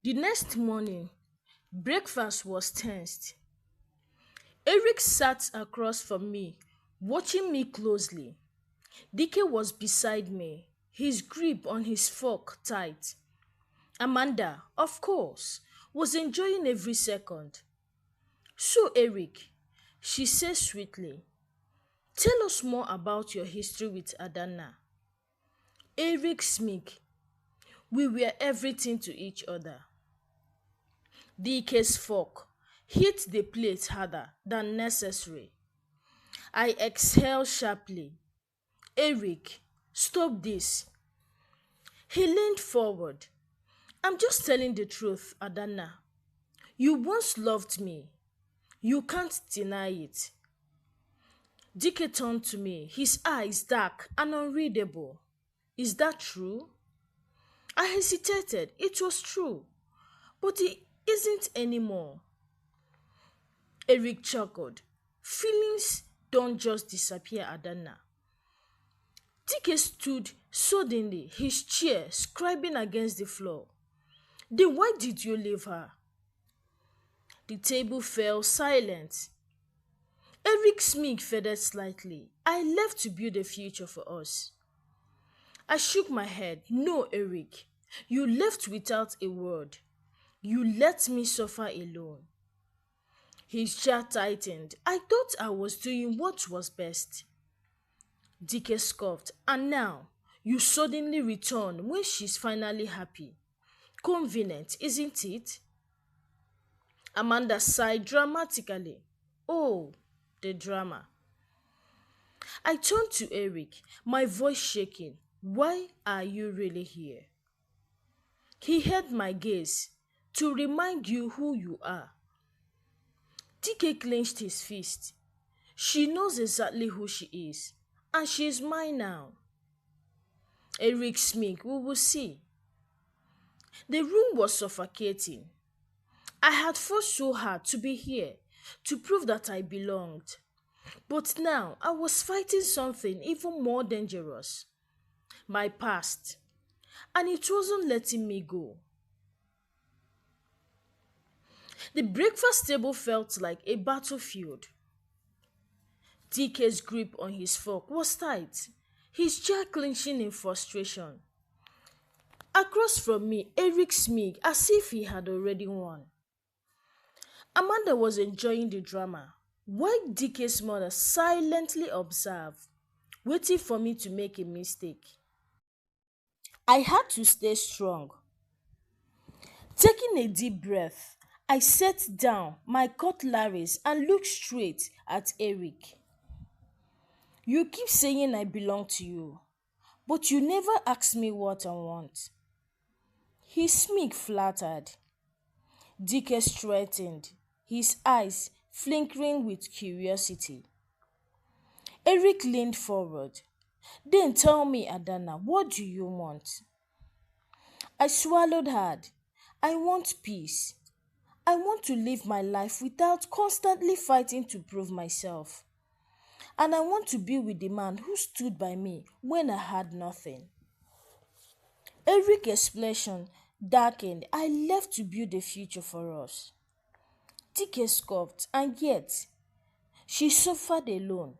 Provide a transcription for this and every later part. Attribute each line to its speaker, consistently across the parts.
Speaker 1: The next morning, breakfast was tensed. Eric sat across from me, watching me closely. Dicky was beside me, his grip on his fork tight. Amanda, of course, was enjoying every second. So, Eric, she said sweetly, tell us more about your history with Adana. Eric smirked. We were everything to each other. Dicky's fork hit the plate harder than necessary. I exhaled sharply. Eric, stop this. He leaned forward. I'm just telling the truth, Adana. You once loved me. You can't deny it. Dicky turned to me, his eyes dark and unreadable. Is that true? I hesitated. It was true. But it isn't anymore. Eric chuckled. Feelings don't just disappear, Adana. Dicky stood suddenly, his chair scribbling against the floor. Then why did you leave her? The table fell silent. Eric's smirk faded slightly. I left to build a future for us. I shook my head. No, Eric. You left without a word. You let me suffer alone. His jaw tightened. I thought I was doing what was best. Dicky scoffed. And now, you suddenly return when she's finally happy. Convenient, isn't it? Amanda sighed dramatically. Oh, the drama. I turned to Eric, my voice shaking. Why are you really here? He held my gaze. To remind you who you are. Dicky clenched his fist. She knows exactly who she is. And she is mine now. Eric smirked. We will see. The room was suffocating. I had fought so hard to be here, to prove that I belonged. But now I was fighting something even more dangerous. My past. And it wasn't letting me go. The breakfast table felt like a battlefield. DK's grip on his fork was tight, his jaw clenching in frustration. Across from me, Eric smirked as if he had already won. Amanda was enjoying the drama, while DK's mother silently observed, waiting for me to make a mistake. I had to stay strong. Taking a deep breath, I set down my cutleries and looked straight at Eric. You keep saying I belong to you, but you never ask me what I want. His smirk flattered. Dicky straightened, his eyes flickering with curiosity. Eric leaned forward. Then tell me, Adana, what do you want? I swallowed hard. I want peace. I want to live my life without constantly fighting to prove myself. And I want to be with the man who stood by me when I had nothing. Eric's expression darkened. I left to build a future for us. Dicky scoffed, and yet she suffered alone.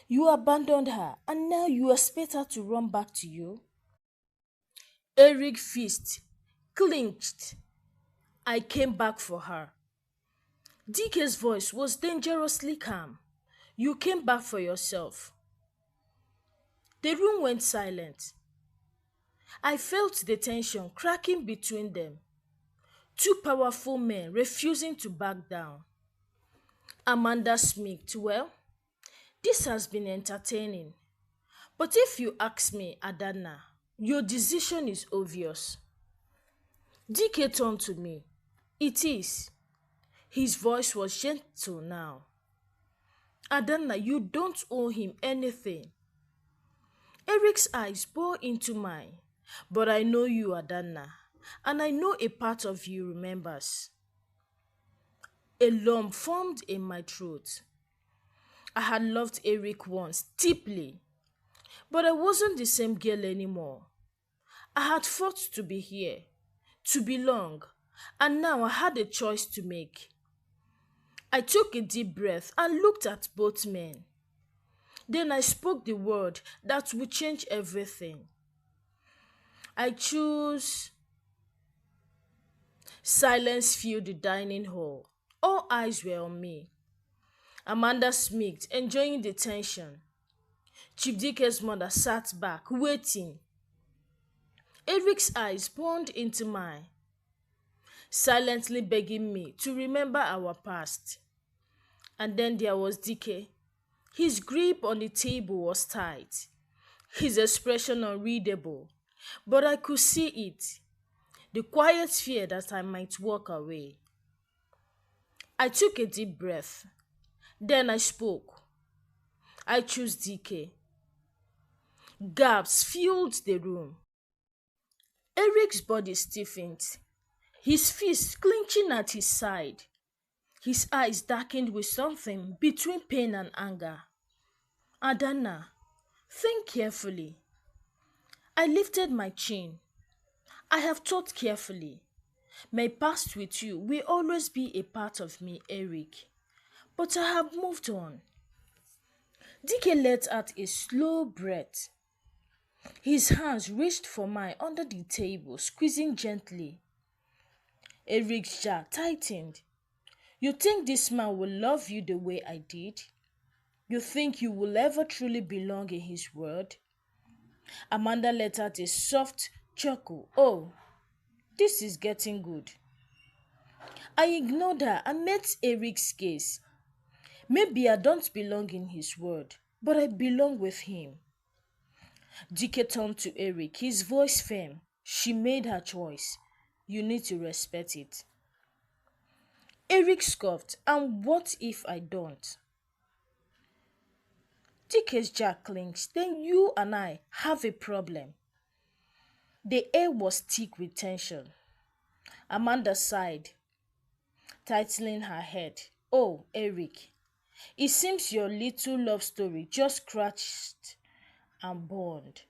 Speaker 1: You abandoned her, and now you expect her to run back to you? Eric's fist clenched. I came back for her. Dicky's voice was dangerously calm. You came back for yourself. The room went silent. I felt the tension cracking between them. Two powerful men refusing to back down. Amanda smirked. Well, this has been entertaining. But if you ask me, Adana, your decision is obvious. Dicky turned to me. It is. His voice was gentle now. Adana, you don't owe him anything. Eric's eyes bore into mine. But I know you, Adana, and I know a part of you remembers. A lump formed in my throat. I had loved Eric once, deeply, but I wasn't the same girl anymore. I had fought to be here, to belong, and now I had a choice to make. I took a deep breath and looked at both men. Then I spoke the word that would change everything. I choose. Silence filled the dining hall. All eyes were on me. Amanda smirked, enjoying the tension. Chief Dicky's mother sat back, waiting. Eric's eyes burned into mine, silently begging me to remember our past. And then there was Dicky. His grip on the table was tight, his expression unreadable, but I could see it, the quiet fear that I might walk away. I took a deep breath. Then I spoke. I chose Dicky. Gasps filled the room. Eric's body stiffened, his fist clenching at his side. His eyes darkened with something between pain and anger. Adana, think carefully. I lifted my chin. I have thought carefully. My past with you will always be a part of me, Eric. But I have moved on. Dicky let out a slow breath. His hands reached for mine under the table, squeezing gently. Eric's jaw tightened. You think this man will love you the way I did? You think you will ever truly belong in his world? Amanda let out a soft chuckle. Oh, this is getting good. I ignored her and met Eric's gaze. Maybe I don't belong in his world, but I belong with him. Dicky turned to Eric, his voice firm. She made her choice. You need to respect it. Eric scoffed, and what if I don't? Dicky's jaw clenched. Then you and I have a problem. The air was thick with tension. Amanda sighed, tightening her head. Oh, Eric, it seems your little love story just scratched and burned.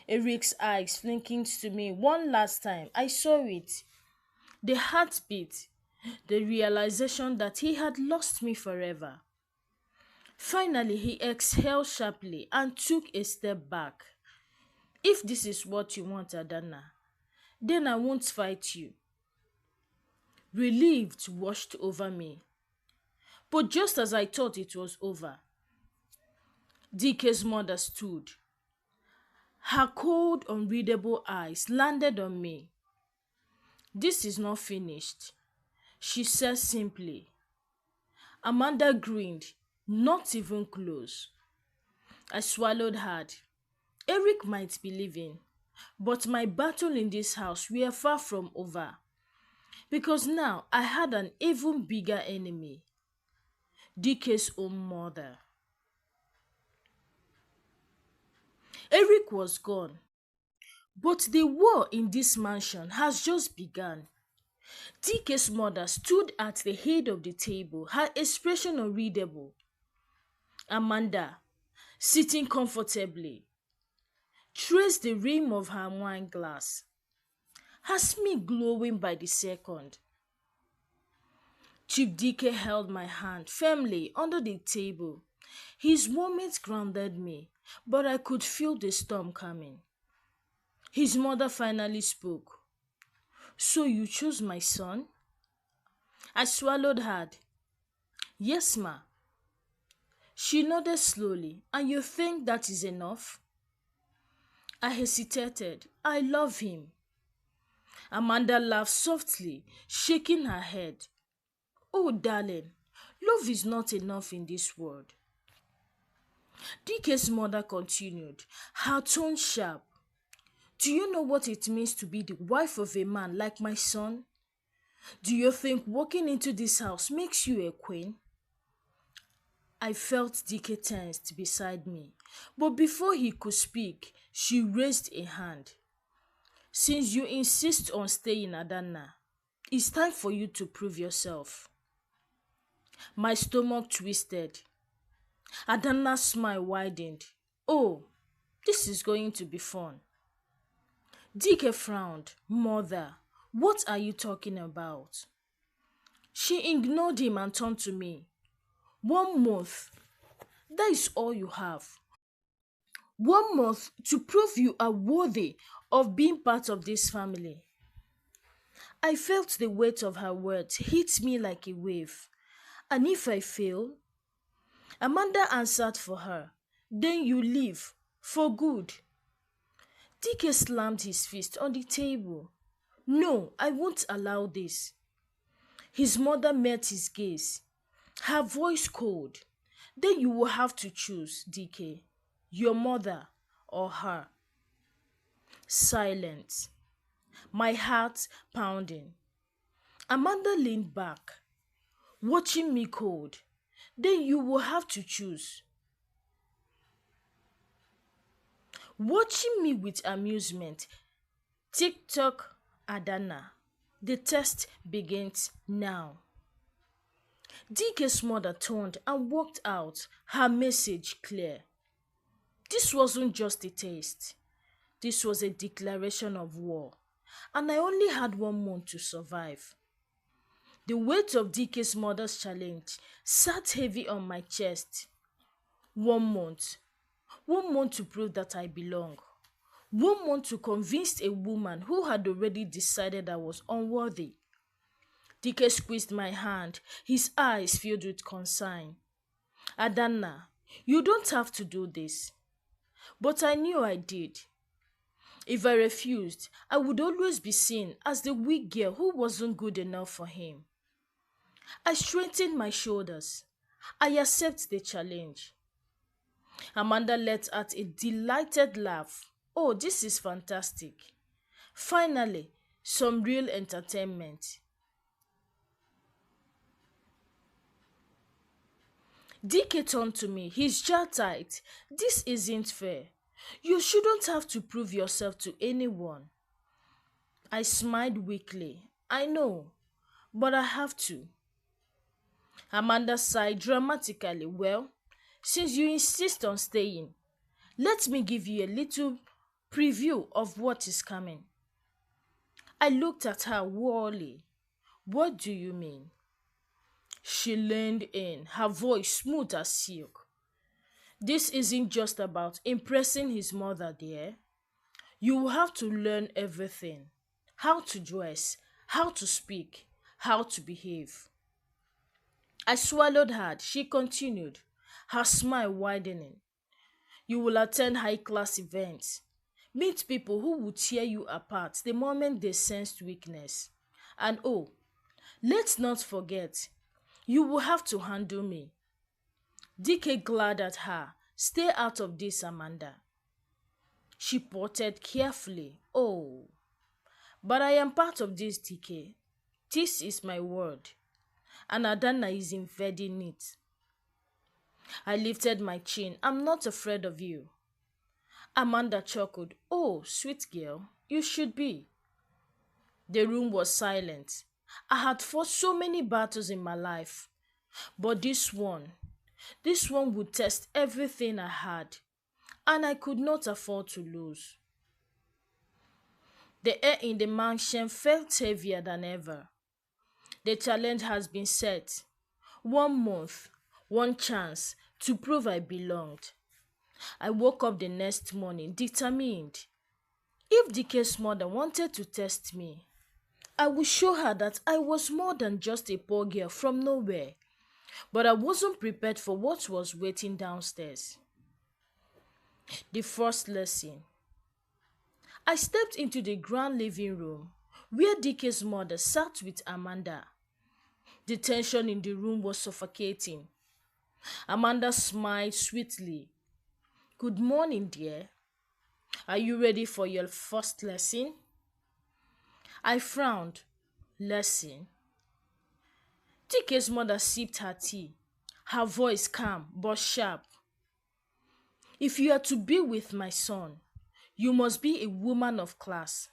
Speaker 1: Eric's eyes blinking to me one last time. I saw it. The heartbeat, the realization that he had lost me forever. Finally, he exhaled sharply and took a step back. If this is what you want, Adana, then I won't fight you. Relieved washed over me. But just as I thought it was over, Dicky's mother stood. Her cold, unreadable eyes landed on me. This is not finished, she said simply. Amanda grinned, not even close. I swallowed hard. Eric might be leaving, but my battle in this house were far from over. Because now I had an even bigger enemy. Dicky's own mother. Eric was gone, but the war in this mansion has just begun. Dicky's mother stood at the head of the table, her expression unreadable. Amanda, sitting comfortably, traced the rim of her wine glass, her smile glowing by the second. Chief Dicky held my hand firmly under the table. His warmth grounded me, but I could feel the storm coming. His mother finally spoke. So you chose my son? I swallowed hard. Yes, ma. She nodded slowly. And you think that is enough? I hesitated. I love him. Amanda laughed softly, shaking her head. Oh, darling, love is not enough in this world. Dicky's mother continued, her tone sharp. Do you know what it means to be the wife of a man like my son? Do you think walking into this house makes you a queen? I felt Dicky tensed beside me, but before he could speak, she raised a hand. Since you insist on staying, Adana, it's time for you to prove yourself. My stomach twisted. Adana's smile widened. Oh, this is going to be fun. Dicky frowned. Mother, what are you talking about? She ignored him and turned to me. 1 month. That is all you have. 1 month to prove you are worthy of being part of this family. I felt the weight of her words hit me like a wave. And if I fail? Amanda answered for her. Then you leave. For good. Dicky slammed his fist on the table. No, I won't allow this. His mother met his gaze. Her voice cold. Then you will have to choose, Dicky. Your mother or her. Silence. My heart pounding. Amanda leaned back, watching me cold. Then you will have to choose. Watching me with amusement. TikTok Adana. The test begins now. Dicky's mother turned and walked out, her message clear. This wasn't just a test. This was a declaration of war. And I only had 1 month to survive. The weight of Dicky's mother's challenge sat heavy on my chest. 1 month. 1 month to prove that I belong. 1 month to convince a woman who had already decided I was unworthy. Dicky squeezed my hand, his eyes filled with concern. Adanna, you don't have to do this. But I knew I did. If I refused, I would always be seen as the weak girl who wasn't good enough for him. I straightened my shoulders. I accept the challenge. Amanda let out a delighted laugh. Oh, this is fantastic. Finally, some real entertainment. Dicky turned to me, his jaw tight. This isn't fair. You shouldn't have to prove yourself to anyone. I smiled weakly. I know, but I have to. Amanda sighed dramatically. Well, since you insist on staying, let me give you a little preview of what is coming. I looked at her warily. What do you mean? She leaned in, her voice smooth as silk. This isn't just about impressing his mother, dear. You will have to learn everything. How to dress, how to speak, how to behave. I swallowed hard. She continued, her smile widening. You will attend high-class events. Meet people who will tear you apart the moment they sensed weakness. And oh, let's not forget, you will have to handle me. Dicky glared at her. Stay out of this, Amanda. She potted carefully. Oh, but I am part of this, Dicky. This is my word. And Adana is invading it. I lifted my chin. I'm not afraid of you. Amanda chuckled. Oh, sweet girl, you should be. The room was silent. I had fought so many battles in my life, but this one would test everything I had, and I could not afford to lose. The air in the mansion felt heavier than ever. The challenge has been set. 1 month, one chance to prove I belonged. I woke up the next morning determined. If Dicky's mother wanted to test me, I would show her that I was more than just a poor girl from nowhere. But I wasn't prepared for what was waiting downstairs. The first lesson. I stepped into the grand living room where Dicky's mother sat with Amanda. The tension in the room was suffocating. Amanda smiled sweetly. Good morning, dear. Are you ready for your first lesson? I frowned. Lesson? Dicky's mother sipped her tea, her voice calm but sharp. If you are to be with my son, you must be a woman of class.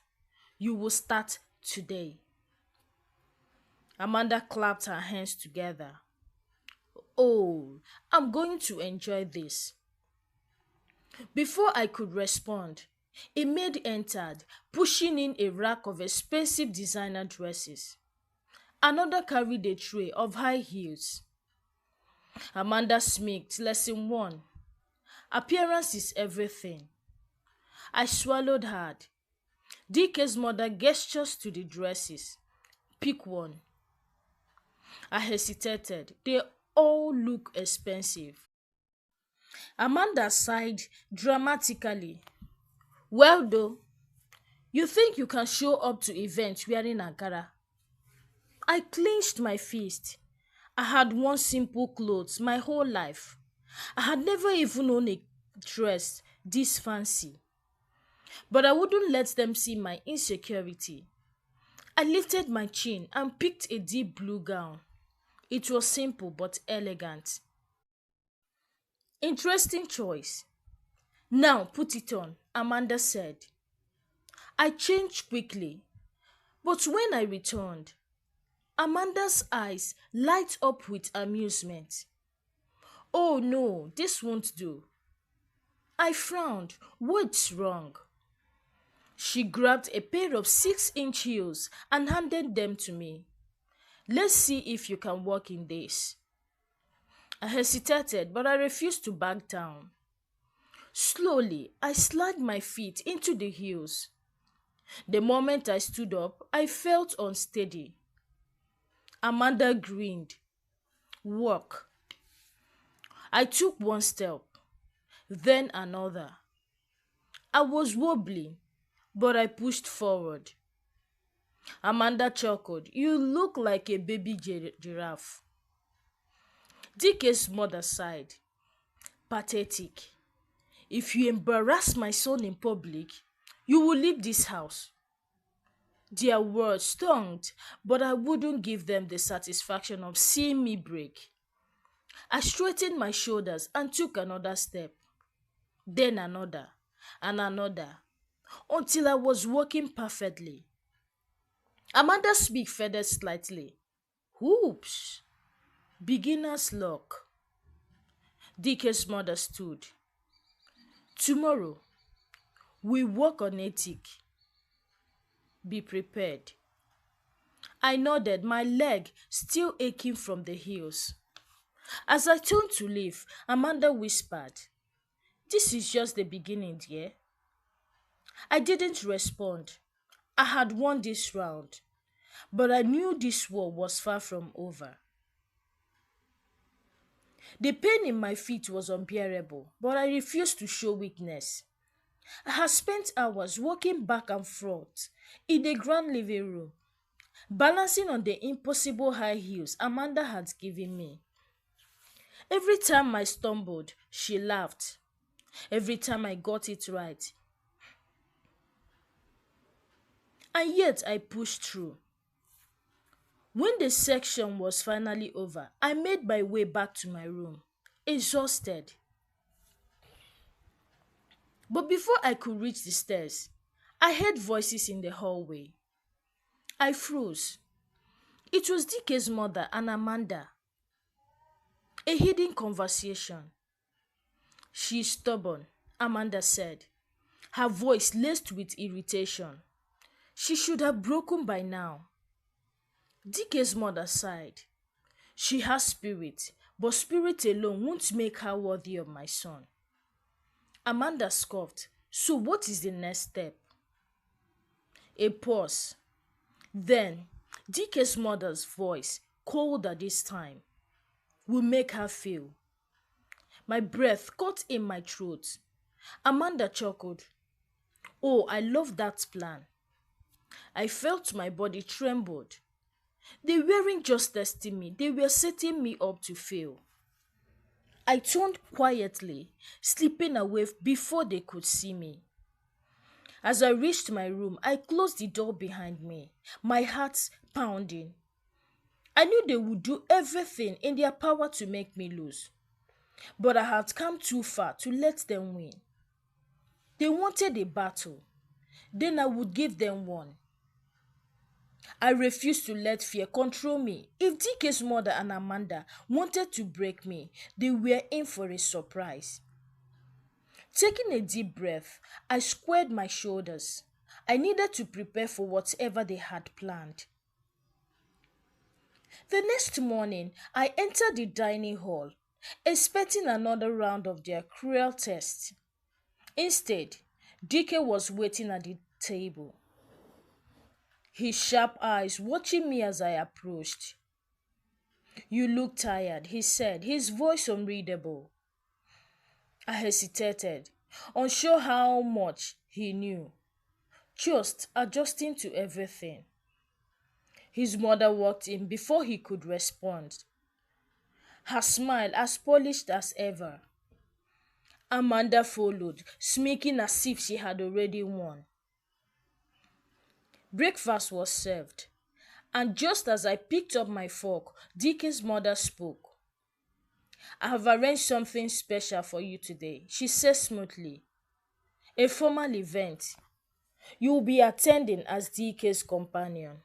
Speaker 1: You will start today. Amanda clapped her hands together. Oh, I'm going to enjoy this. Before I could respond, A maid entered, pushing in a rack of expensive designer dresses. Another carried a tray of high heels. Amanda smirked. Lesson 1. Appearance is everything. I swallowed hard. DK's mother gestures to the dresses. Pick one. I hesitated. They all look expensive. Amanda sighed dramatically. Well, though, you think you can show up to events wearing a gala? I clenched my fist. I had worn simple clothes my whole life. I had never even owned a dress this fancy. But I wouldn't let them see my insecurity. I lifted my chin and picked a deep blue gown. It was simple but elegant. Interesting choice. Now put it on, Amanda said. I changed quickly, but when I returned, Amanda's eyes light up with amusement. Oh no, this won't do. I frowned. What's wrong? She grabbed a pair of 6-inch heels and handed them to me. Let's see if you can walk in this. I hesitated, but I refused to back down. Slowly, I slid my feet into the heels. The moment I stood up, I felt unsteady. Amanda grinned. Walk. I took one step, then another. I was wobbling, but I pushed forward. Amanda chuckled. You look like a baby giraffe. Dicky's mother sighed. Pathetic. If you embarrass my son in public, you will leave this house. Their words stung, but I wouldn't give them the satisfaction of seeing me break. I straightened my shoulders and took another step, then another, and another, until I was walking perfectly. Amanda's beak feathered slightly. Whoops! Beginner's luck. Dicky's mother stood. Tomorrow, we work on ethic. Be prepared. I nodded, my leg still aching from the heels. As I turned to leave, Amanda whispered, This is just the beginning, dear. I didn't respond. I had won this round, but I knew this war was far from over. The pain in my feet was unbearable, but I refused to show weakness. I had spent hours walking back and forth in the grand living room, balancing on the impossible high heels Amanda had given me. Every time I stumbled, she laughed. Every time I got it right. And yet I pushed through. When the section was finally over, I made my way back to my room, exhausted. But before I could reach the stairs, I heard voices in the hallway. I froze. It was Dicky's mother and Amanda. A hidden conversation. She's stubborn, Amanda said, her voice laced with irritation. She should have broken by now. Dicky's mother sighed. She has spirit, but spirit alone won't make her worthy of my son. Amanda scoffed. So what is the next step? A pause. Then, Dicky's mother's voice, colder this time, will make her feel. My breath caught in my throat. Amanda chuckled. Oh, I love that plan. I felt my body trembled. They weren't just testing me, they were setting me up to fail. I turned quietly, slipping away before they could see me. As I reached my room, I closed the door behind me, my heart pounding. I knew they would do everything in their power to make me lose. But I had come too far to let them win. They wanted a battle. Then I would give them one. I refused to let fear control me. If DK's mother and Amanda wanted to break me, they were in for a surprise. Taking a deep breath, I squared my shoulders. I needed to prepare for whatever they had planned. The next morning, I entered the dining hall, expecting another round of their cruel test. Instead, Dicky was waiting at the table, his sharp eyes watching me as I approached. "You look tired," he said, his voice unreadable. I hesitated, unsure how much he knew, just adjusting to everything. His mother walked in before he could respond, her smile as polished as ever. Amanda followed, smirking as if she had already won. Breakfast was served, and just as I picked up my fork, Dicky's mother spoke. "I have arranged something special for you today," she said smoothly. "A formal event. You will be attending as Dicky's companion."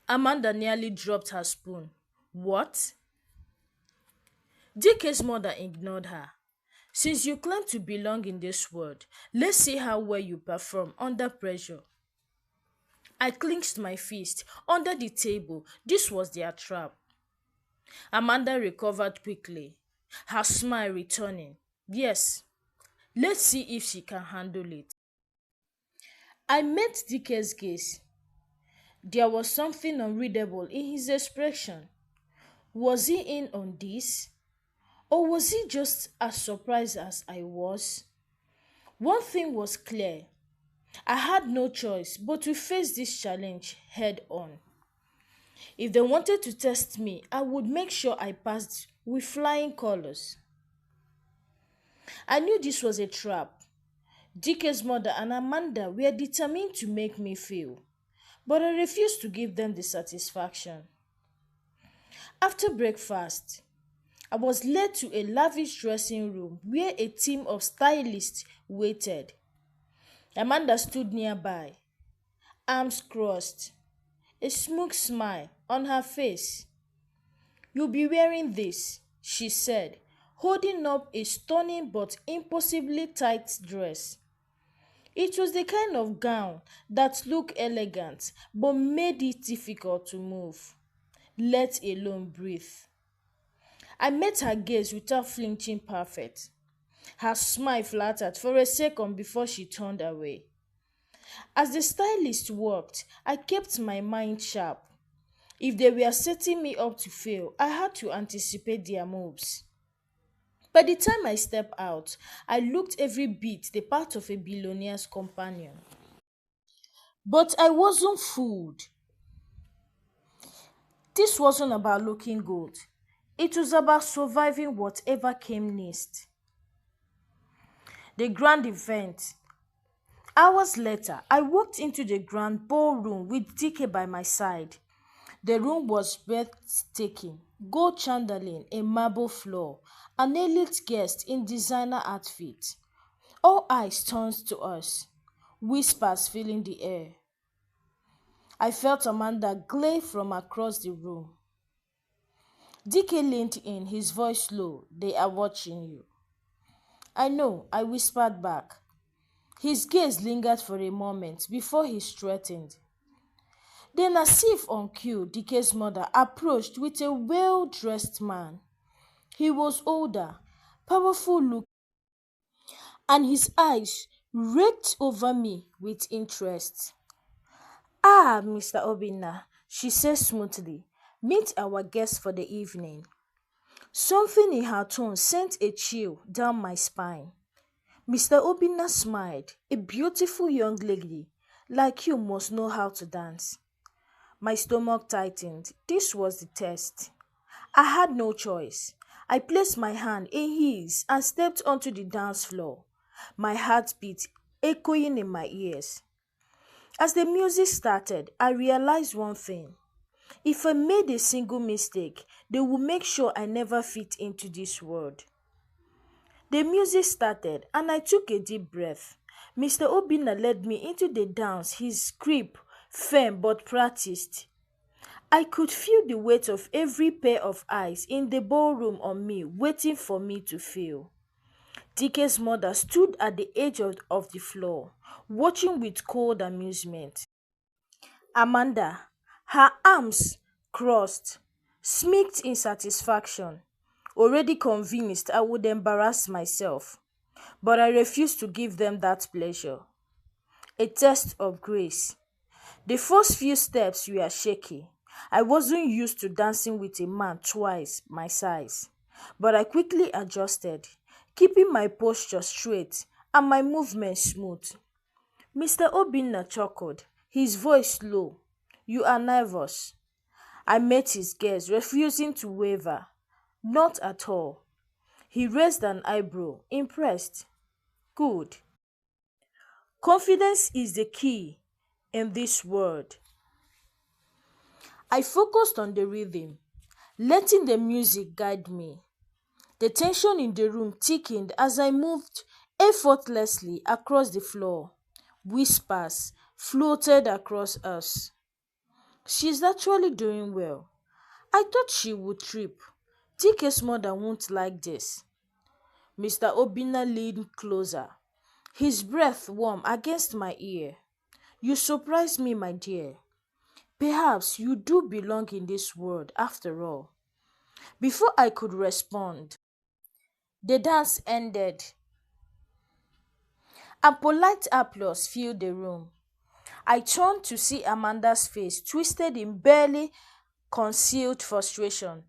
Speaker 1: Amanda nearly dropped her spoon. "What?" Dicky's mother ignored her. "Since you claim to belong in this world, let's see how well you perform under pressure." I clenched my fist under the table. This was their trap. Amanda recovered quickly, her smile returning. "Yes, let's see if she can handle it." I met Dicky's gaze. There was something unreadable in his expression. Was he in on this? Or was he just as surprised as I was? One thing was clear. I had no choice but to face this challenge head on. If they wanted to test me, I would make sure I passed with flying colors. I knew this was a trap. Dicky's mother and Amanda were determined to make me fail, but I refused to give them the satisfaction. After breakfast, I was led to a lavish dressing room where a team of stylists waited. Amanda stood nearby, arms crossed, a smug smile on her face. "You'll be wearing this," she said, holding up a stunning but impossibly tight dress. It was the kind of gown that looked elegant but made it difficult to move, let alone breathe. I met her gaze without flinching perfect. Her smile flattered for a second before she turned away. As the stylist worked, I kept my mind sharp. If they were setting me up to fail, I had to anticipate their moves. By the time I stepped out, I looked every bit the part of a billionaire's companion. But I wasn't fooled. This wasn't about looking good. It was about surviving whatever came next. The grand event. Hours later, I walked into the grand ballroom with Dicky by my side. The room was breathtaking, gold chandelier, a marble floor, an elite guest in designer outfits. All eyes turned to us, whispers filling the air. I felt Amanda glare from across the room. Dicky leaned in, his voice low. "They are watching you." "I know," I whispered back. His gaze lingered for a moment before he straightened. Then, as if on cue, Dicky's mother approached with a well-dressed man. He was older, powerful looking, and his eyes raked over me with interest. "Ah, Mr. Obina," she said smoothly, "meet our guest for the evening." Something in her tone sent a chill down my spine. Mr. Obina smiled. "A beautiful young lady like you must know how to dance." My stomach tightened. This was the test. I had no choice. I placed my hand in his and stepped onto the dance floor, my heartbeat echoing in my ears. As the music started, I realized one thing. If I made a single mistake, they would make sure I never fit into this world. The music started and I took a deep breath. Mr. Obina led me into the dance, his grip firm but practiced. I could feel the weight of every pair of eyes in the ballroom on me, waiting for me to feel. Dicky's mother stood at the edge of the floor, watching with cold amusement. Amanda, her arms crossed, smirked in satisfaction, already convinced I would embarrass myself. But I refused to give them that pleasure. A test of grace. The first few steps were shaky. I wasn't used to dancing with a man twice my size, but I quickly adjusted, keeping my posture straight and my movements smooth. Mr. Obina chuckled, his voice low. You are nervous. I met his gaze, refusing to waver. Not at all. He raised an eyebrow, impressed. Good. Confidence is the key in this world. I focused on the rhythm, letting the music guide me. The tension in the room thickened as I moved effortlessly across the floor. Whispers floated across us. She's actually doing well. I thought she would trip. TK's mother won't like this. Mr. Obina leaned closer, his breath warm against my ear. You surprise me, my dear. Perhaps you do belong in this world after all. Before I could respond, the dance ended, and polite applause filled the room. I turned to see Amanda's face twisted in barely concealed frustration.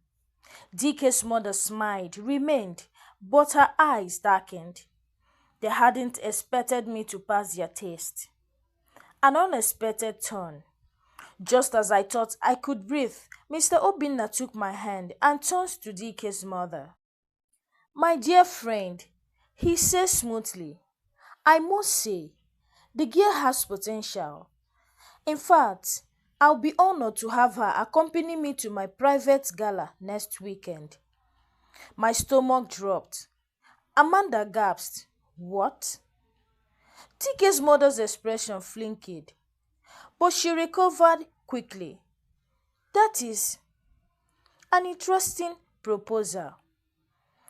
Speaker 1: DK's mother smiled, remained, but her eyes darkened. They hadn't expected me to pass their test. An unexpected turn. Just as I thought I could breathe, Mr. Obina took my hand and turned to DK's mother. My dear friend, he said smoothly, I must say, the girl has potential. In fact, I'll be honored to have her accompany me to my private gala next weekend. My stomach dropped. Amanda gasped. What? DK's mother's expression flinched, but she recovered quickly. That is an interesting proposal.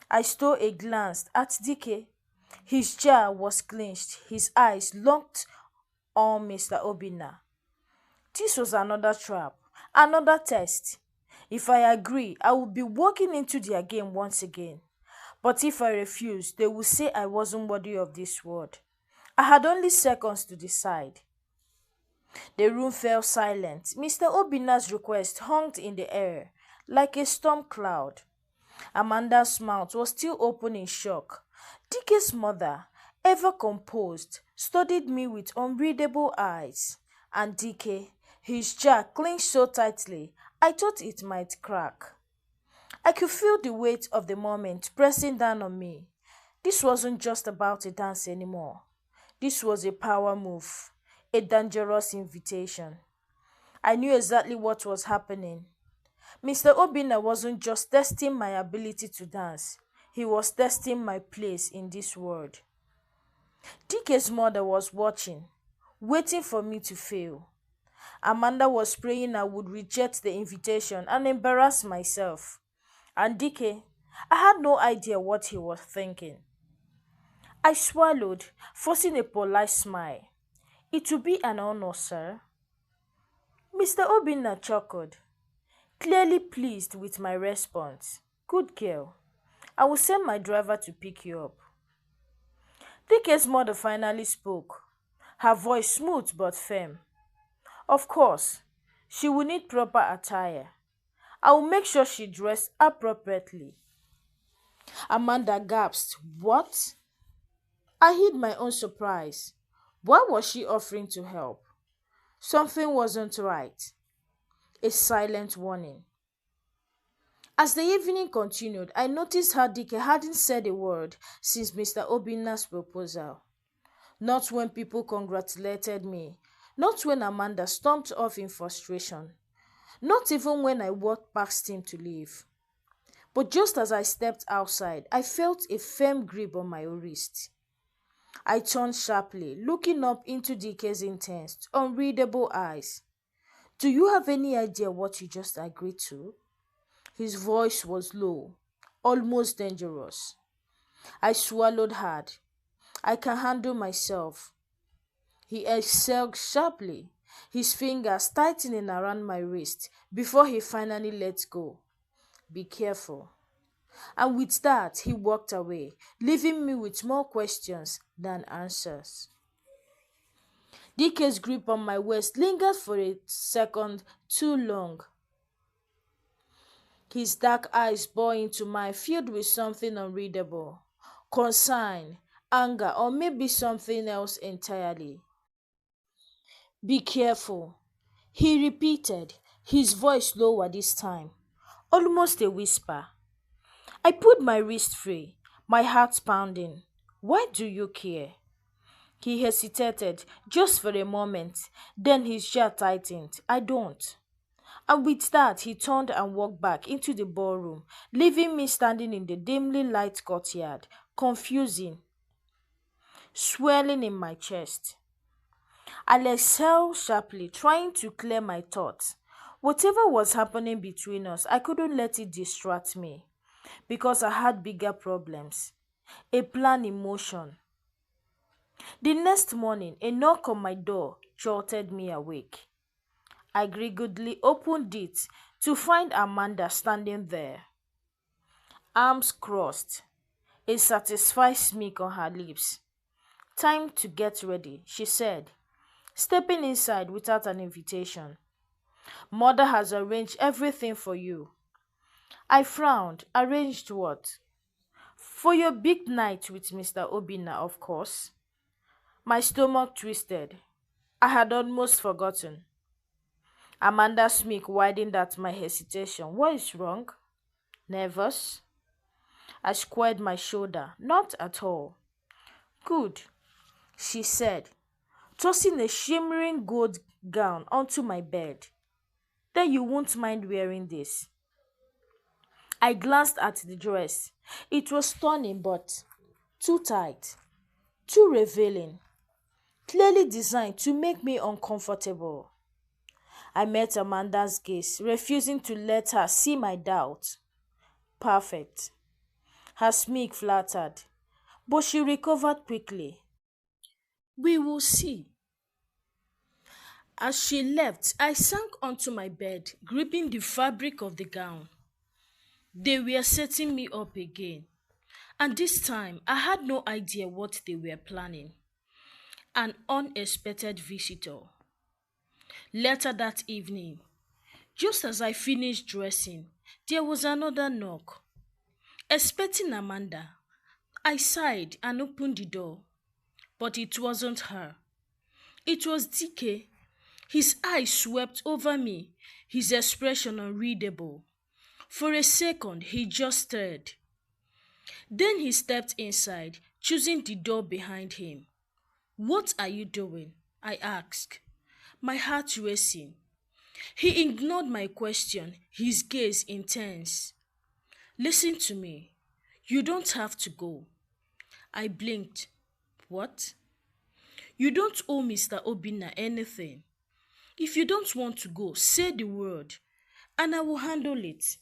Speaker 1: I stole a glance at Dicky. His jaw was clenched, his eyes locked on Mr. Obina. This was another trap, another test. If I agree, I will be walking into their game once again. But if I refuse, they will say I wasn't worthy of this world. I had only seconds to decide. The room fell silent. Mr. Obina's request hung in the air like a storm cloud. Amanda's mouth was still open in shock. Dicky's mother, ever composed, studied me with unreadable eyes. And Dicky, his jaw clenched so tightly, I thought it might crack. I could feel the weight of the moment pressing down on me. This wasn't just about a dance anymore. This was a power move, a dangerous invitation. I knew exactly what was happening. Mr. Obina wasn't just testing my ability to dance, he was testing my place in this world. Dicky's mother was watching, waiting for me to fail. Amanda was praying I would reject the invitation and embarrass myself. And Dicky, I had no idea what he was thinking. I swallowed, forcing a polite smile. It will be an honor, sir. Mr. Obina chuckled, clearly pleased with my response. Good girl. I will send my driver to pick you up. Dicky's mother finally spoke, her voice smooth but firm. Of course, she will need proper attire. I will make sure she dressed appropriately. Amanda gasped, What? I hid my own surprise. Why was she offering to help? Something wasn't right. A silent warning. As the evening continued, I noticed how Dicky hadn't said a word since Mr. Obina's proposal. Not when people congratulated me, not when Amanda stomped off in frustration, not even when I walked past him to leave. But just as I stepped outside, I felt a firm grip on my wrist. I turned sharply, looking up into Dicky's intense, unreadable eyes. Do you have any idea what you just agreed to? His voice was low, almost dangerous. I swallowed hard. I can handle myself. He exhaled sharply, his fingers tightening around my wrist before he finally let go. Be careful. And with that, he walked away, leaving me with more questions than answers. Dicky's grip on my waist lingered for a second too long. His dark eyes bore into mine, filled with something unreadable. Concern, anger, or maybe something else entirely. Be careful, he repeated, his voice lower this time, almost a whisper. I put my wrist free, my heart pounding. Why do you care? He hesitated just for a moment, then his jaw tightened. I don't. And with that, he turned and walked back into the ballroom, leaving me standing in the dimly lit courtyard, confusing, swelling in my chest. I exhaled sharply, trying to clear my thoughts. Whatever was happening between us, I couldn't let it distract me because I had bigger problems. A plan in motion. The next morning, a knock on my door jolted me awake. I greedily opened it to find Amanda standing there, arms crossed, a satisfied smirk on her lips. Time to get ready, she said, stepping inside without an invitation. Mother has arranged everything for you. I frowned. Arranged what? For your big night with Mr. Obina, of course. My stomach twisted. I had almost forgotten. Amanda's smirk widened at my hesitation. What is wrong? Nervous? I squared my shoulder. Not at all. Good, she said, tossing a shimmering gold gown onto my bed. Then you won't mind wearing this. I glanced at the dress. It was stunning but too tight, too revealing, clearly designed to make me uncomfortable. I met Amanda's gaze, refusing to let her see my doubt. Perfect. Her smirk flattered, but she recovered quickly. We will see. As she left, I sank onto my bed, gripping the fabric of the gown. They were setting me up again, and this time I had no idea what they were planning. An unexpected visitor. Later that evening, just as I finished dressing, there was another knock. Expecting Amanda, I sighed and opened the door, but it wasn't her. It was Dicky. His eyes swept over me, his expression unreadable. For a second, he just stared. Then he stepped inside, choosing the door behind him. What are you doing? I asked, my heart racing. He ignored my question, his gaze intense. Listen to me. You don't have to go. I blinked. What? You don't owe Mr. Obina anything. If you don't want to go, say the word, and I will handle it.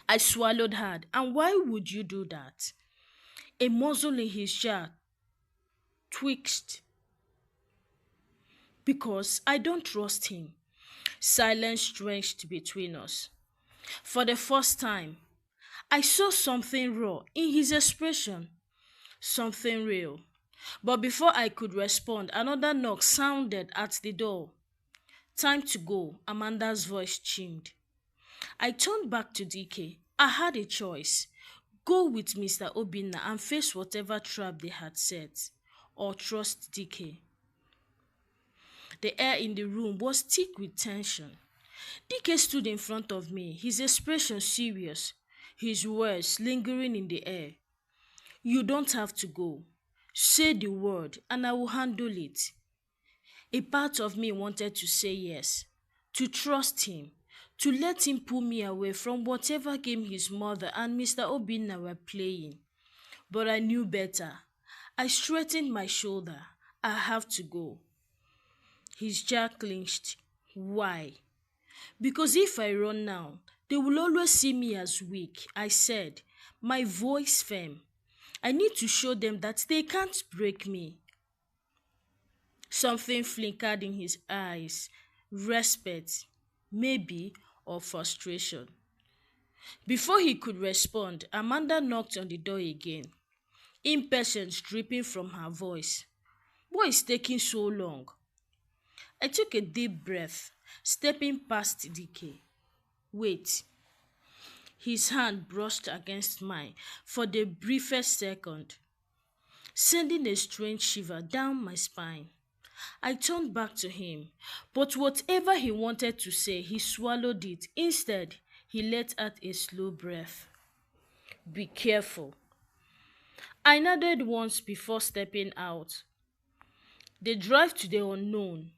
Speaker 1: I swallowed hard. And why would you do that? A muscle in his jaw twitched. Because I don't trust him. Silence stretched between us. For the first time, I saw something raw in his expression. Something real. But before I could respond, another knock sounded at the door. Time to go, Amanda's voice chimed. I turned back to DK. I had a choice. Go with Mr. Obina and face whatever trap they had set, or trust DK. The air in the room was thick with tension. DK stood in front of me, his expression serious, his words lingering in the air. You don't have to go. Say the word and I will handle it. A part of me wanted to say yes, to trust him, to let him pull me away from whatever game his mother and Mr. Obina were playing. But I knew better. I straightened my shoulder. I have to go. His jaw clenched. Why? Because if I run now, they will always see me as weak, I said, my voice firm. I need to show them that they can't break me. Something flickered in his eyes. Respect, maybe, or frustration. Before he could respond, Amanda knocked on the door again, impatience dripping from her voice. What is taking so long? I took a deep breath, stepping past Dicky. Wait. His hand brushed against mine for the briefest second, sending a strange shiver down my spine. I turned back to him, but whatever he wanted to say, he swallowed it. Instead, he let out a slow breath. Be careful. I nodded once before stepping out. The drive to the unknown.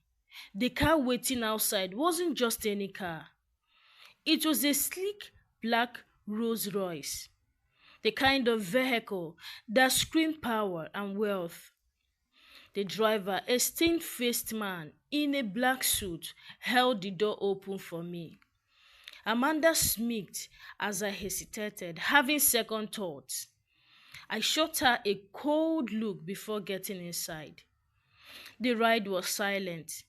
Speaker 1: The car waiting outside wasn't just any car. It was a sleek black Rolls Royce, the kind of vehicle that screamed power and wealth. The driver, a stern-faced man in a black suit, held the door open for me. Amanda smirked as I hesitated, having second thoughts. I shot her a cold look before getting inside. The ride was silent,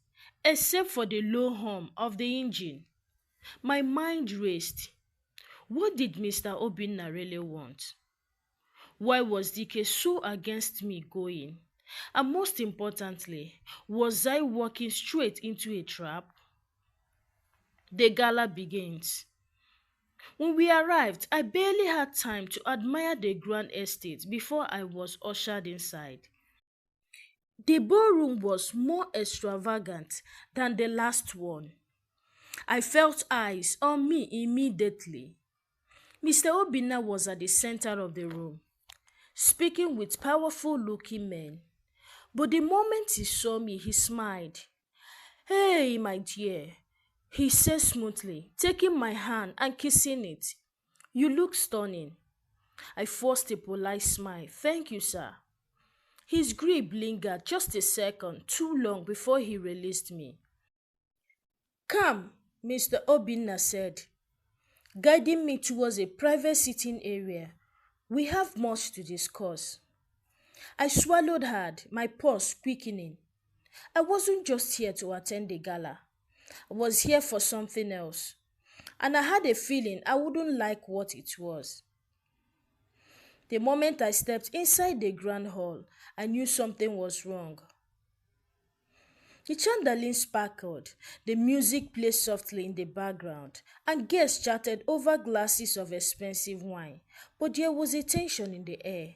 Speaker 1: except for the low hum of the engine. My mind raced. What did Mr. Obina really want? Why was Dicky so against me going? And most importantly, was I walking straight into a trap? The gala begins. When we arrived, I barely had time to admire the grand estate before I was ushered inside. The ballroom was more extravagant than the last one. I felt eyes on me immediately. Mr. Obina was at the center of the room, speaking with powerful looking men. But the moment he saw me, he smiled. Hey, my dear, he said smoothly, taking my hand and kissing it. You look stunning. I forced a polite smile. Thank you, sir. His grip lingered just a second, too long before he released me. Come, Mr. Obina said, guiding me towards a private sitting area. We have much to discuss. I swallowed hard, my pulse quickening. I wasn't just here to attend the gala. I was here for something else. And I had a feeling I wouldn't like what it was. The moment I stepped inside the grand hall, I knew something was wrong. The chandelier sparkled, the music played softly in the background, and guests chatted over glasses of expensive wine. But there was a tension in the air,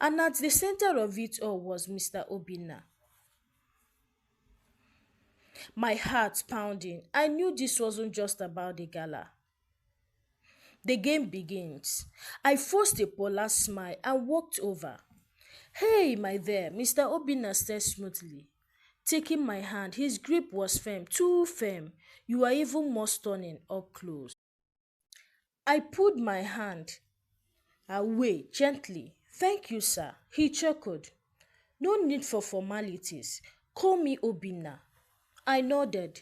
Speaker 1: and at the center of it all was Mr. Obina. My heart pounding, I knew this wasn't just about the gala. The game begins. I forced a polar smile and walked over. Hey, my there, Mr. Obina said smoothly. Taking my hand, his grip was firm, too firm. You are even more stunning up close. I pulled my hand away gently. Thank you, sir, he chuckled. No need for formalities. Call me Obina. I nodded,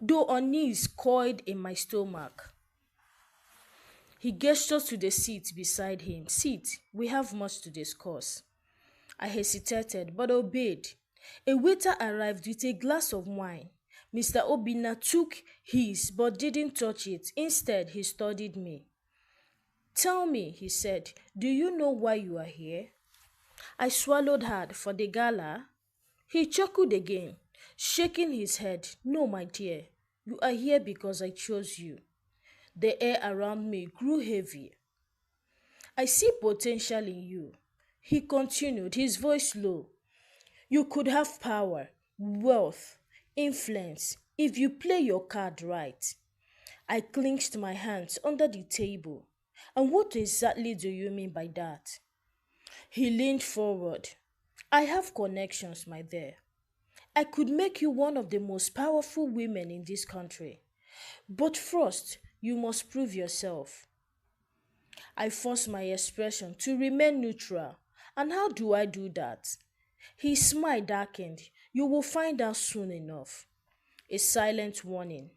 Speaker 1: though unease coiled in my stomach. He gestured to the seat beside him. Sit, we have much to discuss. I hesitated, but obeyed. A waiter arrived with a glass of wine. Mr. Obina took his, but didn't touch it. Instead, he studied me. Tell me, he said, do you know why you are here? I swallowed hard. For the gala? He chuckled again, shaking his head. No, my dear, you are here because I chose you. The air around me grew heavy. I see potential in you, he continued, his voice low. You could have power, wealth, influence if you play your card right. I clenched my hands under the table. And what exactly do you mean by that? He leaned forward. I have connections, my dear. I could make you one of the most powerful women in this country. But first, you must prove yourself. I forced my expression to remain neutral. And how do I do that? His smile darkened. You will find out soon enough. A silent warning.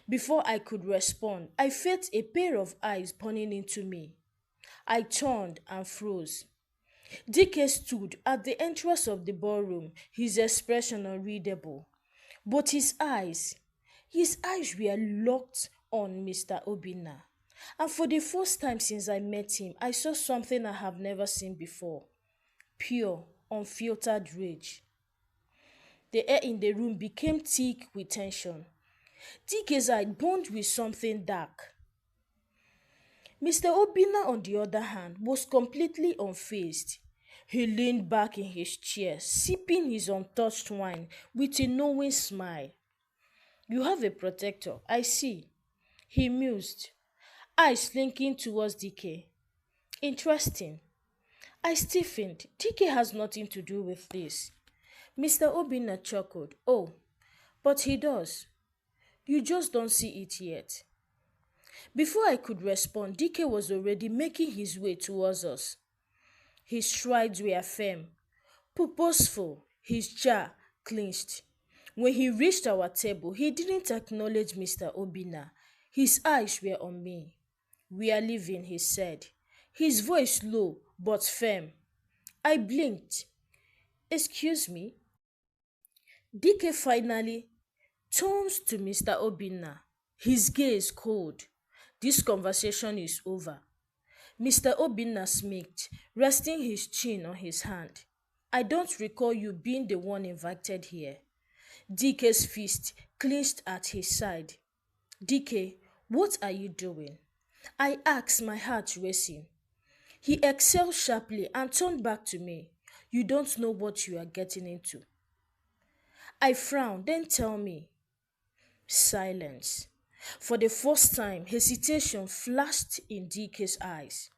Speaker 1: Before I could respond, I felt a pair of eyes burning into me. I turned and froze. Dicky stood at the entrance of the ballroom, his expression unreadable. But his eyes were locked on Mr. Obina. And for the first time since I met him, I saw something I have never seen before. Pure, unfiltered rage. The air in the room became thick with tension. Dicky's eye burned with something dark. Mr. Obina, on the other hand, was completely unfazed. He leaned back in his chair, sipping his untouched wine with a knowing smile. You have a protector, I see, he mused, eyes slinking towards Dicky. Interesting. I stiffened. Dicky has nothing to do with this. Mr. Obina chuckled. Oh, but he does. You just don't see it yet. Before I could respond, Dicky was already making his way towards us. His strides were firm, purposeful, his jaw clenched. When he reached our table, he didn't acknowledge Mr. Obina. His eyes were on me. We are leaving, he said, his voice low but firm. I blinked. Excuse me? Dicky finally turns to Mr. Obina, his gaze cold. This conversation is over. Mr. Obina smirked, resting his chin on his hand. I don't recall you being the one invited here. Dicky's fist clenched at his side. Dicky, what are you doing? I asked, my heart racing. He exhaled sharply and turned back to me. You don't know what you are getting into. I frowned, then tell me. Silence. For the first time, hesitation flashed in Dicky's eyes.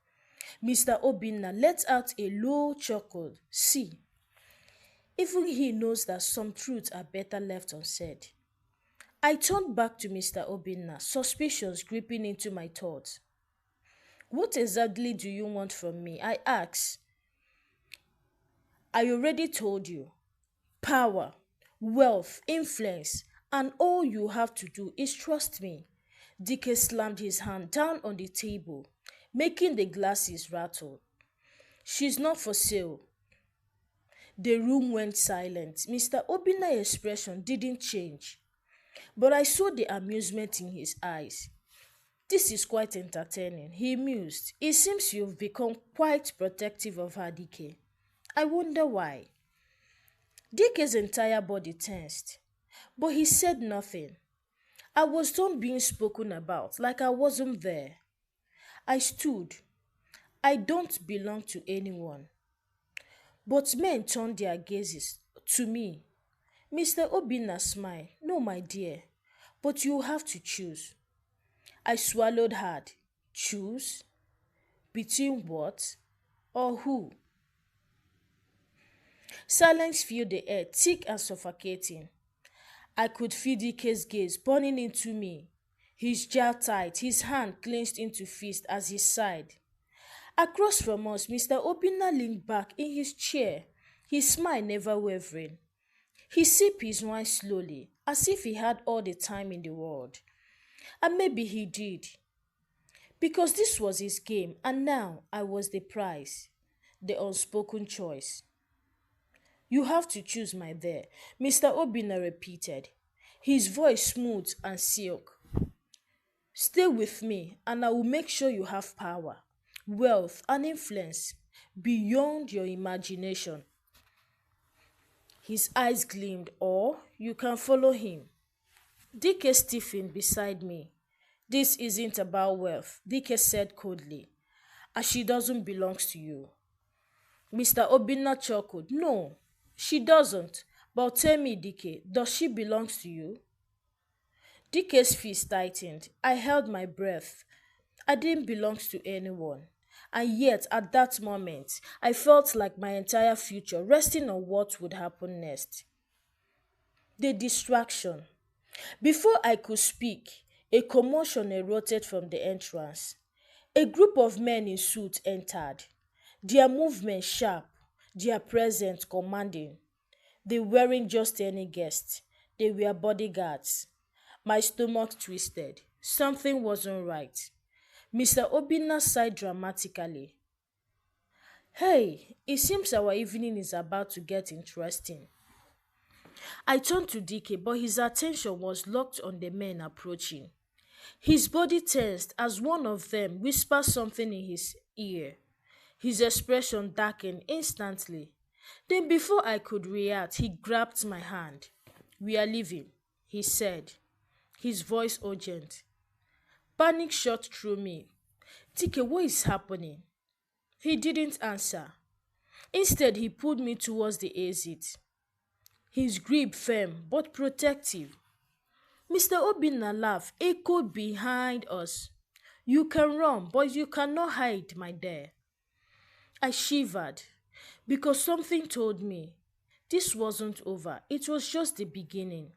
Speaker 1: Mr. Obina let out a low chuckle. See, even he knows that some truths are better left unsaid. I turned back to Mr. Obina, suspicions creeping into my thoughts. What exactly do you want from me? I asked. I already told you. Power, wealth, influence, and all you have to do is trust me. Dicky slammed his hand down on the table, making the glasses rattle. She's not for sale. The room went silent. Mr. Obina's expression didn't change, but I saw the amusement in his eyes. This is quite entertaining, he mused. It seems you've become quite protective of her, Dicky. I wonder why. Dicky's entire body tensed, but he said nothing. I was done being spoken about, like I wasn't there. I stood. I don't belong to anyone. But men turned their gazes to me. Mr. Obina smiled. No, my dear, but you have to choose. I swallowed hard. Choose? Between what? Or who? Silence filled the air, thick and suffocating. I could feel Dicky's gaze burning into me. His jaw tight, his hand clenched into fist as he sighed. Across from us, Mr. Obina leaned back in his chair, his smile never wavering. He sipped his wine slowly, as if he had all the time in the world. And maybe he did. Because this was his game, and now I was the prize, the unspoken choice. You have to choose, my dear, Mr. Obina repeated, his voice smooth and silk. Stay with me, and I will make sure you have power, wealth, and influence beyond your imagination. His eyes gleamed, or you can follow him. Dicky stiffened beside me. This isn't about wealth, Dicky said coldly, as she doesn't belong to you. Mr. Obina chuckled. No, she doesn't. But tell me, Dicky, does she belong to you? Dicky's fist tightened. I held my breath. I didn't belong to anyone. And yet, at that moment, I felt like my entire future resting on what would happen next. The distraction. Before I could speak, a commotion erupted from the entrance. A group of men in suits entered, their movements sharp, their presence commanding. They weren't just any guests, they were bodyguards. My stomach twisted. Something wasn't right. Mr. Obina sighed dramatically. Hey, it seems our evening is about to get interesting. I turned to Dicky, but his attention was locked on the men approaching. His body tensed as one of them whispered something in his ear. His expression darkened instantly. Then, before I could react, he grabbed my hand. "We are leaving," he said, his voice urgent. Panic shot through me. "Dicky, what is happening?" He didn't answer. Instead, he pulled me towards the exit. His grip firm but protective. Mr. Obina laughed echoed behind us. "You can run, but you cannot hide, my dear." I shivered because something told me this wasn't over. It was just the beginning.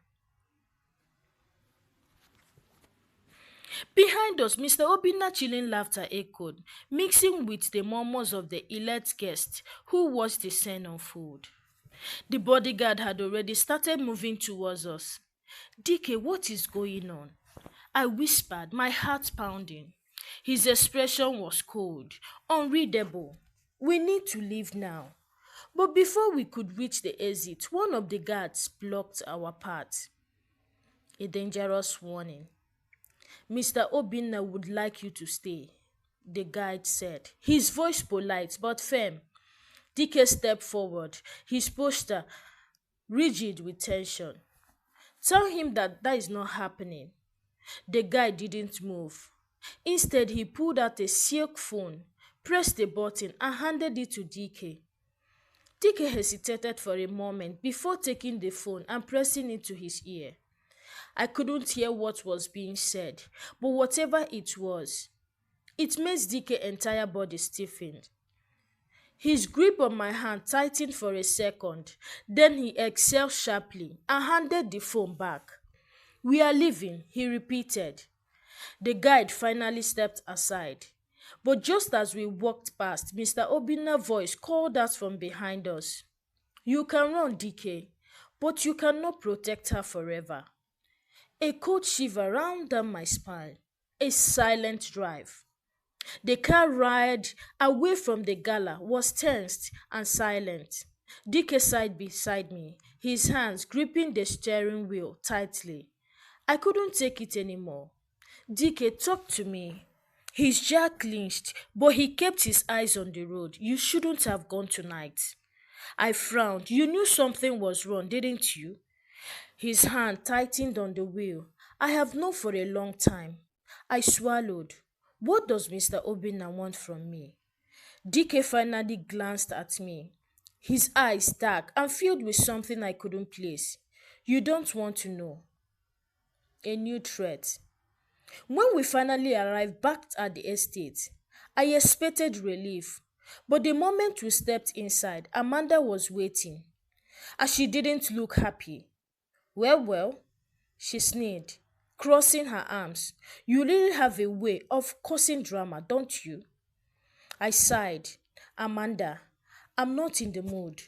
Speaker 1: Behind us, Mr. Obina's chilling laughter echoed, mixing with the murmurs of the elect guests who watched the scene unfold. The bodyguard had already started moving towards us. "Dicky, what is going on?" I whispered, my heart pounding. His expression was cold, unreadable. "We need to leave now." But before we could reach the exit, one of the guards blocked our path. A dangerous warning. "Mr. Obina would like you to stay," the guide said, his voice polite but firm. Dicky stepped forward, his posture rigid with tension. "Tell him that is not happening." The guy didn't move. Instead, he pulled out a silk phone, pressed the button, and handed it to Dicky. Dicky hesitated for a moment before taking the phone and pressing it to his ear. I couldn't hear what was being said, but whatever it was, it made Dicky's entire body stiffen. His grip on my hand tightened for a second, then he exhaled sharply and handed the phone back. "We are leaving," he repeated. The guide finally stepped aside. But just as we walked past, Mr. Obina's voice called out from behind us. "You can run, Dicky, but you cannot protect her forever." A cold shiver ran down my spine. A silent drive. The car ride away from the gala was tensed and silent. Dicky sat beside me, his hands gripping the steering wheel tightly. I couldn't take it anymore. "Dicky, talk to me." His jaw clenched, but he kept his eyes on the road. "You shouldn't have gone tonight." I frowned. "You knew something was wrong, didn't you?" His hand tightened on the wheel. "I have known for a long time." I swallowed. What does Mr. Obina want from me? Dicky finally glanced at me, his eyes dark and filled with something I couldn't place. "You don't want to know." A new threat. When we finally arrived back at the estate, I expected relief. But the moment we stepped inside, Amanda was waiting, and she didn't look happy. Well, she sneered, crossing her arms. "You really have a way of causing drama, don't you?" I sighed. "Amanda, I'm not in the mood."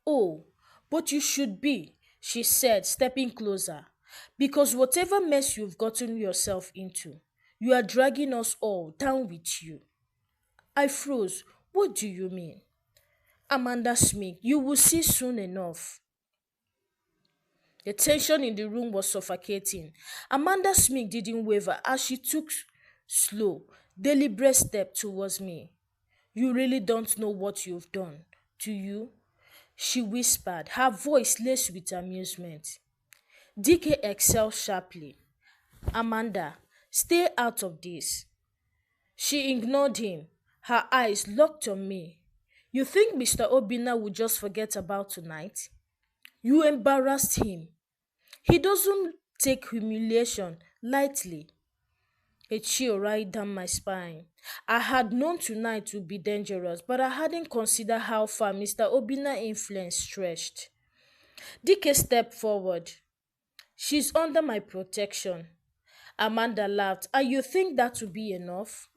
Speaker 1: "Oh, but you should be," she said, stepping closer. "Because whatever mess you've gotten yourself into, you are dragging us all down with you." I froze. "What do you mean?" Amanda smirked. "You will see soon enough." The tension in the room was suffocating. Amanda Smith didn't waver as she took slow, deliberate step towards me. "You really don't know what you've done, do you?" she whispered, her voice laced with amusement. Dicky exhaled sharply. "Amanda, stay out of this." She ignored him, her eyes locked on me. "You think Mr. Obina would just forget about tonight? You embarrassed him. He doesn't take humiliation lightly." A chill ran down my spine. I had known tonight would be dangerous, but I hadn't considered how far Mr. Obina's influence stretched. Dicky stepped forward. "She's under my protection." Amanda laughed. "And you think that would be enough?"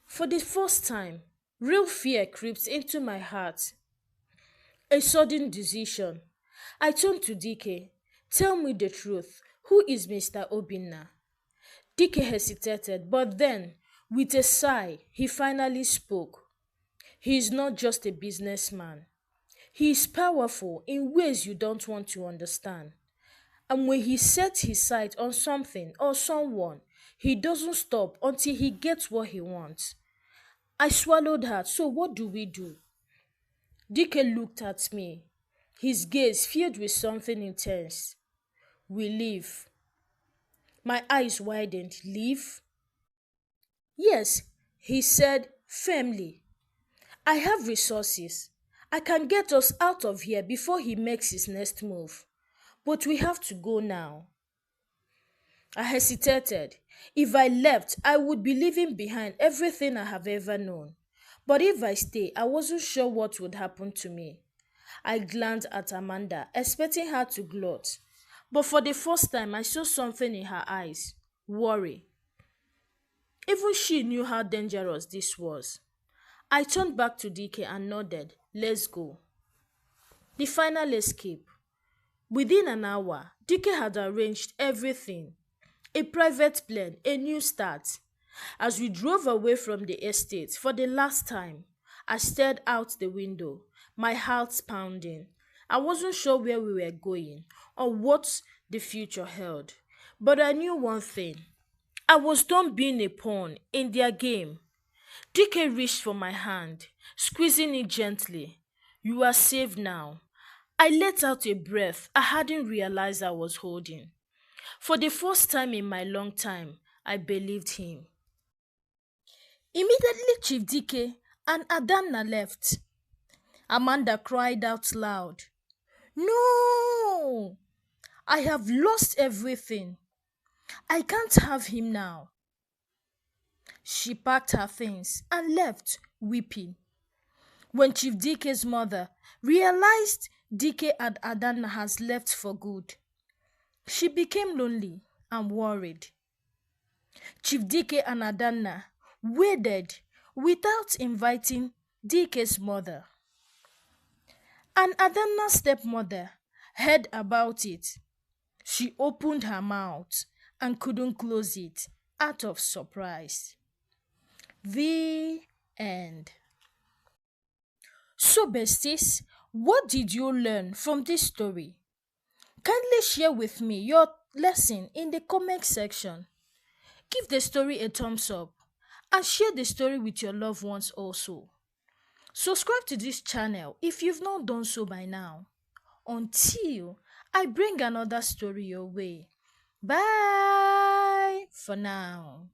Speaker 1: For the first time, real fear crept into my heart. A sudden decision. I turned to Dicky. "Tell me the truth. Who is Mr. Obina?" Dicky hesitated, but then, with a sigh, he finally spoke. He is not just a businessman. He is powerful in ways you don't want to understand. And when he sets his sight on something or someone, he doesn't stop until he gets what he wants. I swallowed hard, so what do we do? Dicky looked at me, his gaze filled with something intense. We leave. My eyes widened. Leave? Yes, he said firmly. I have resources. I can get us out of here before he makes his next move. But we have to go now. I hesitated. If I left, I would be leaving behind everything I have ever known. But if I stay, I wasn't sure what would happen to me. I glanced at Amanda, expecting her to gloat. But for the first time, I saw something in her eyes. Worry. Even she knew how dangerous this was. I turned back to DK and nodded. Let's go. The final escape. Within an hour, DK had arranged everything. A private plane, a new start. As we drove away from the estate for the last time, I stared out the window, my heart pounding. I wasn't sure where we were going or what the future held. But I knew one thing. I was done being a pawn in their game. DK reached for my hand, squeezing it gently. You are safe now. I let out a breath I hadn't realized I was holding. For the first time in my long time, I believed him. Immediately, Chief Dicky and Adanna left. Amanda cried out loud, No! I have lost everything. I can't have him now. She packed her things and left, weeping. When Chief Dicky's mother realized Dicky and Adana has left for good, she became lonely and worried. Chief Dicky and Adana waited without inviting Dicky's mother. And Adana's stepmother heard about it. She opened her mouth and couldn't close it out of surprise. The end. So, besties, what did you learn from this story? Kindly share with me your lesson in the comment section. Give the story a thumbs up and share the story with your loved ones also. Subscribe to this channel if you've not done so by now. Until I bring another story your way. Bye for now.